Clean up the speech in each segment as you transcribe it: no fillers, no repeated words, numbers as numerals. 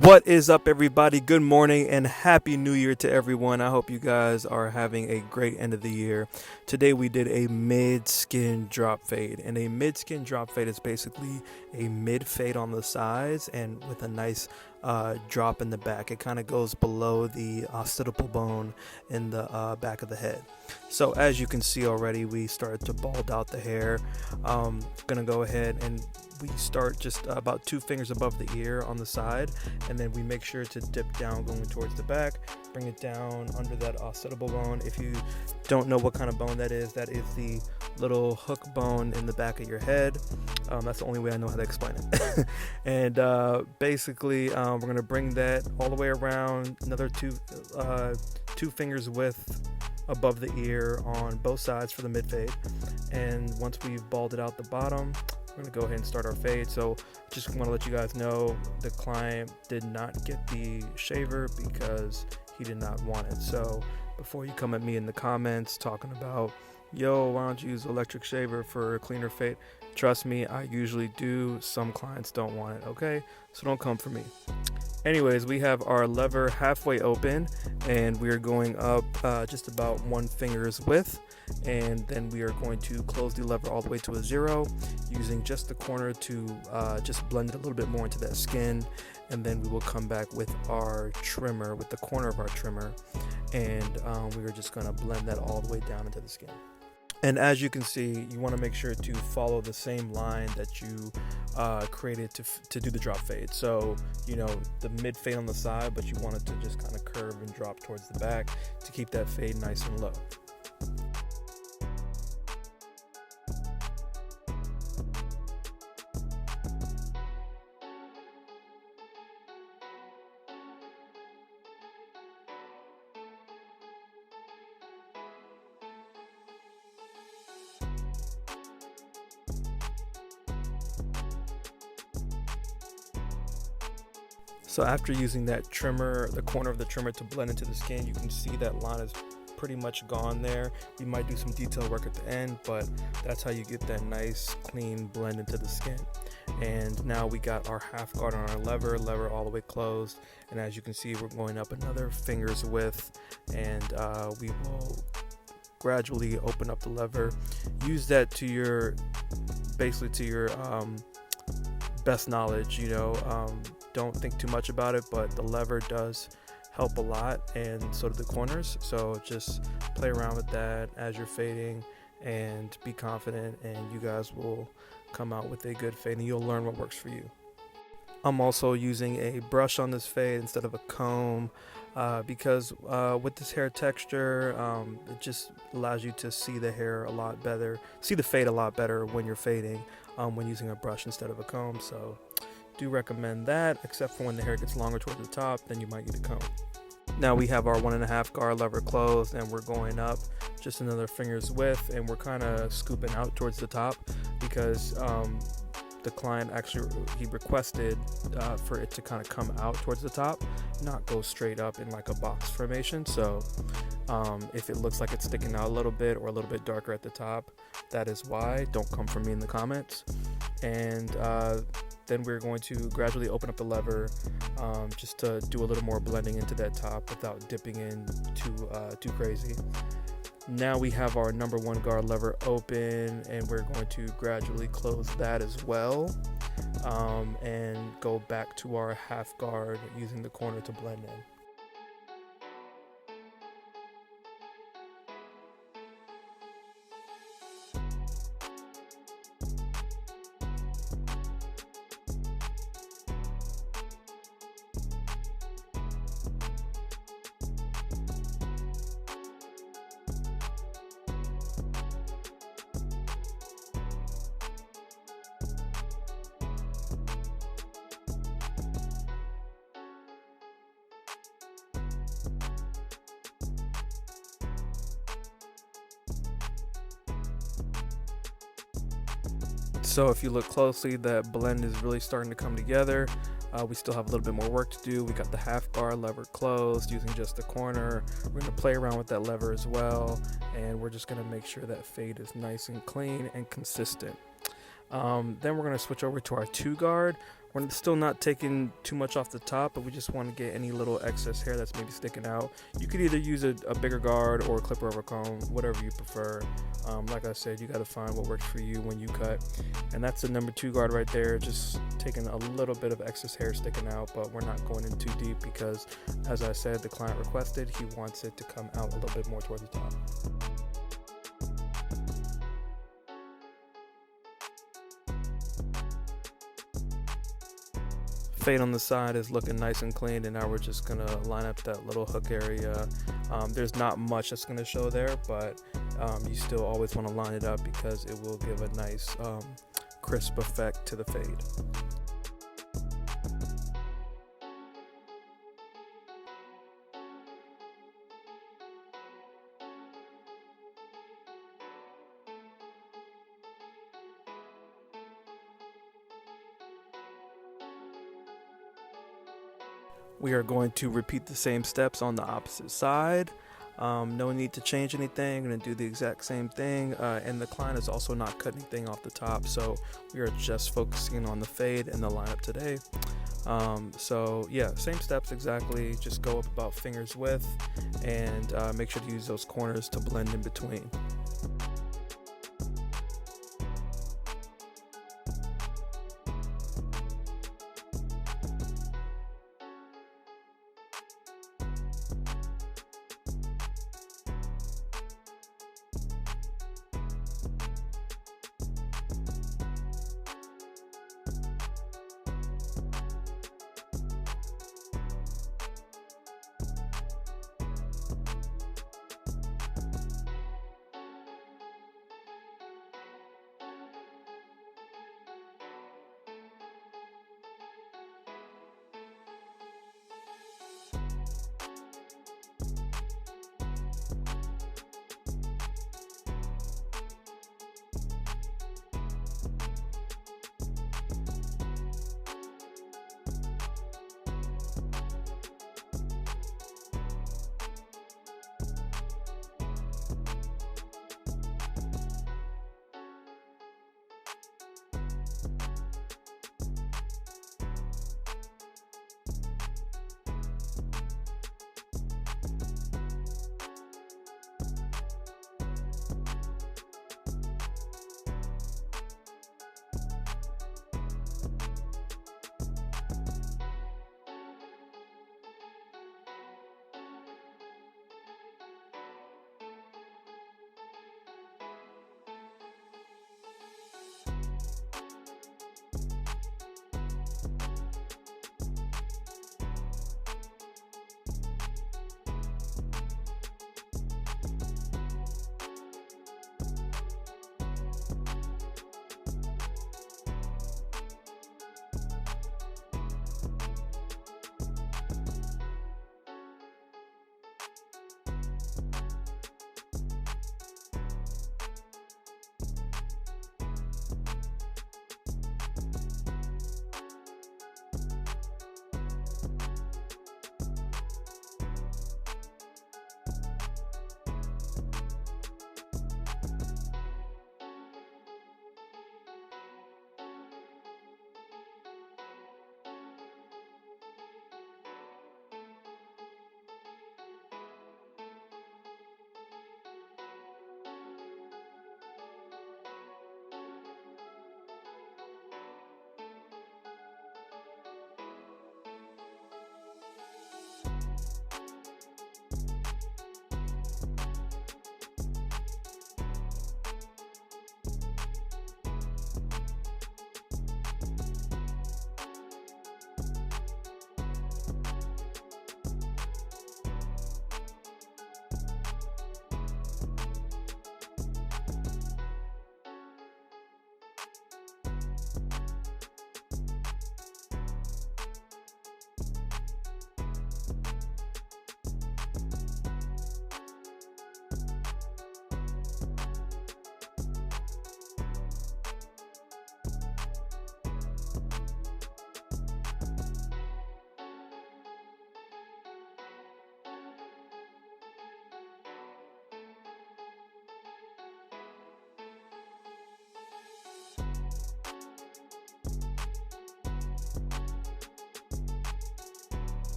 What is up, everybody? Good morning and happy new year to everyone. I hope you guys are having a great end of the year. Today we did a mid-skin drop fade, and a mid-skin drop fade is basically a mid fade on the sides and with a nice drop in the back. It kind of goes below the occipital bone in the back of the head. So as you can see already, we started to bald out the hair. Gonna go ahead and we start just about 2 fingers above the ear on the side, and then we make sure to dip down going towards the back, bring it down under that occipital bone. If you don't know what kind of bone that is the little hook bone in the back of your head. That's the only way I know how to explain it. And basically we're going to bring that all the way around, another two fingers width above the ear on both sides for the mid fade. And once we've balded out the bottom, we're going to go ahead and start our fade. So just want to let you guys know the client did not get the shaver because he did not want it. So before you come at me in the comments talking about, yo, why don't you use electric shaver for a cleaner fade? Trust me, I usually do. Some clients don't want it, okay? So don't come for me. Anyways, we have our lever halfway open, and we are going up just about 1 finger's width, and then we are going to close the lever all the way to a 0 using just the corner to just blend it a little bit more into that skin. And then we will come back with our trimmer, with the corner of our trimmer, and we are just going to blend that all the way down into the skin. And as you can see, you want to make sure to follow the same line that you created to do the drop fade. So, you know, the mid fade on the side, but you want it to just kind of curve and drop towards the back to keep that fade nice and low. So after using that trimmer, the corner of the trimmer to blend into the skin, you can see that line is pretty much gone there. We might do some detail work at the end, but that's how you get that nice clean blend into the skin. And now we got our half guard on our lever all the way closed. And as you can see, we're going up another finger's width, and we will gradually open up the lever. Use that to your, basically to your best knowledge, you know. Don't think too much about it, but the lever does help a lot, and so do the corners. So just play around with that as you're fading and be confident, and you guys will come out with a good fade and you'll learn what works for you. I'm also using a brush on this fade instead of a comb because with this hair texture, it just allows you to see the hair a lot better, see the fade a lot better when you're fading when using a brush instead of a comb. So do recommend that, except for when the hair gets longer towards the top, then you might need a comb. Now we have our 1.5 guard lever closed, and we're going up just another finger's width, and we're kind of scooping out towards the top because the client actually, he requested for it to kind of come out towards the top, not go straight up in like a box formation. So if it looks like it's sticking out a little bit or a little bit darker at the top, that is why. Don't come for me in the comments. And then we're going to gradually open up the lever just to do a little more blending into that top without dipping in too crazy. Now we have our number 1 guard lever open, and we're going to gradually close that as well, and go back to our half guard using the corner to blend in. So if you look closely, that blend is really starting to come together. We still have a little bit more work to do. We got the half guard lever closed using just the corner. We're going to play around with that lever as well, and we're just going to make sure that fade is nice and clean and consistent. Then we're going to switch over to our 2 guard. We're still not taking too much off the top, but we just want to get any little excess hair that's maybe sticking out. You could either use a bigger guard or a clipper over comb, whatever you prefer. Like I said, you got to find what works for you when you cut. And that's the number 2 guard right there, just taking a little bit of excess hair sticking out, but we're not going in too deep because, as I said, the client requested, he wants it to come out a little bit more toward the top. Fade on the side is looking nice and clean, and now we're just gonna line up that little hook area. There's not much that's gonna show there, but you still always want to line it up because it will give a nice crisp effect to the fade. We are going to repeat the same steps on the opposite side. No need to change anything. I'm going to do the exact same thing. And the client is also not cutting anything off the top. So we are just focusing on the fade and the lineup today. So yeah, same steps exactly. Just go up about fingers width and make sure to use those corners to blend in between.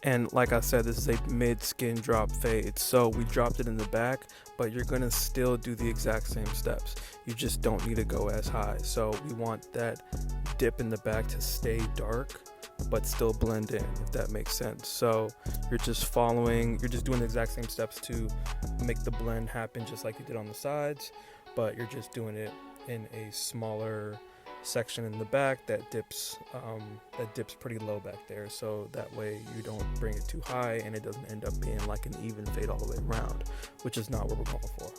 And like I said, this is a mid skin drop fade. So we dropped it in the back, but you're gonna still do the exact same steps. You just don't need to go as high. So we want that dip in the back to stay dark, but still blend in, if that makes sense. So you're just doing the exact same steps to make the blend happen just like you did on the sides, but you're just doing it in a smaller section in the back that dips pretty low back there, so that way you don't bring it too high and it doesn't end up being like an even fade all the way around, which is not what we're going for.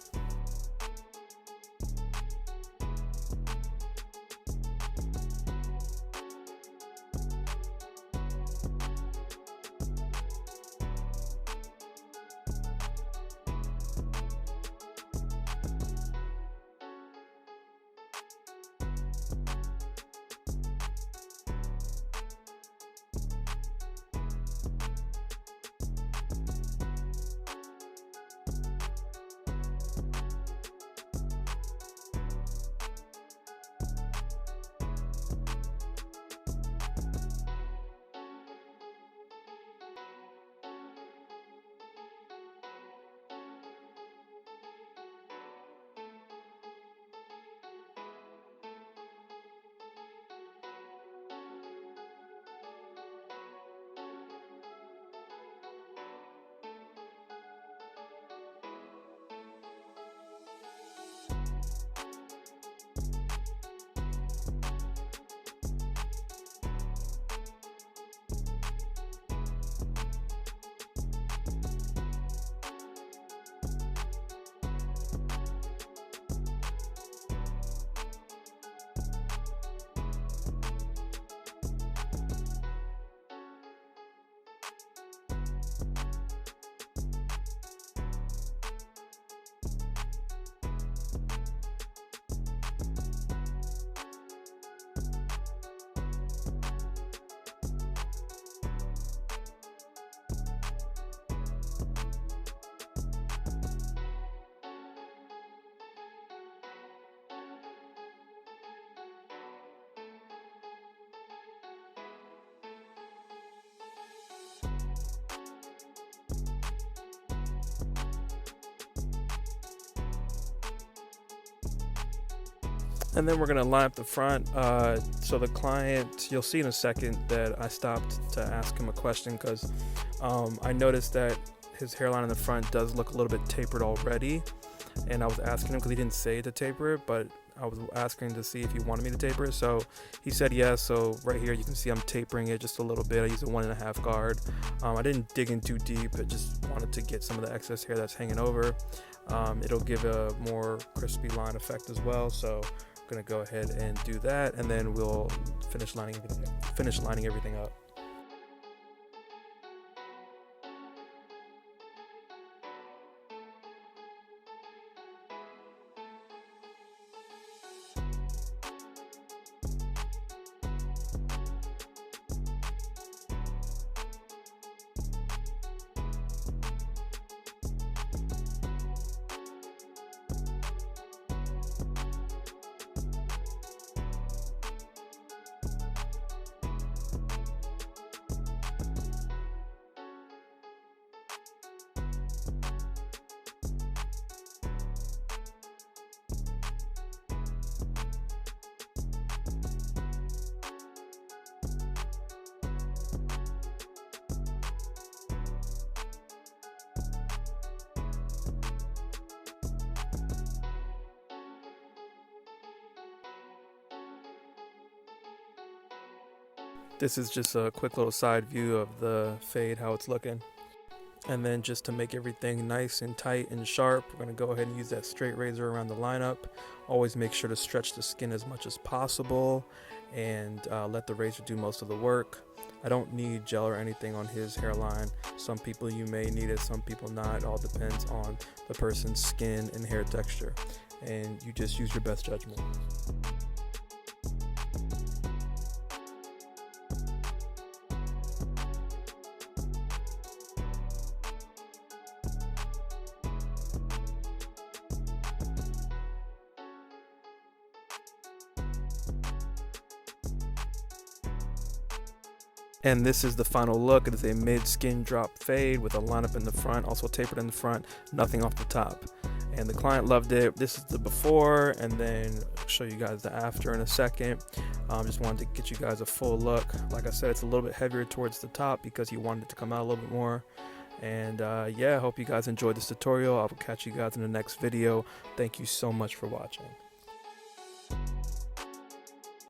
And then we're gonna line up the front. So the client, you'll see in a second that I stopped to ask him a question because I noticed that his hairline in the front does look a little bit tapered already. And I was asking him, because he didn't say to taper it, but I was asking to see if he wanted me to taper it. So he said yes. So right here you can see I'm tapering it just a little bit. I use a 1.5 guard. I didn't dig in too deep. I just wanted to get some of the excess hair that's hanging over. It'll give a more crispy line effect as well. So I'm gonna go ahead and do that, and then we'll finish lining everything up. This is just a quick little side view of the fade, how it's looking. And then just to make everything nice and tight and sharp, we're going to go ahead and use that straight razor around the lineup. Always make sure to stretch the skin as much as possible and let the razor do most of the work. I don't need gel or anything on his hairline. Some people you may need it, some people not. It all depends on the person's skin and hair texture. And you just use your best judgment. And this is the final look. It is a mid skin drop fade with a lineup in the front, also tapered in the front, nothing off the top. And the client loved it. This is the before, and then I'll show you guys the after in a second. Just wanted to get you guys a full look. Like I said, it's a little bit heavier towards the top because he wanted it to come out a little bit more. And yeah, I hope you guys enjoyed this tutorial. I will catch you guys in the next video. Thank you so much for watching.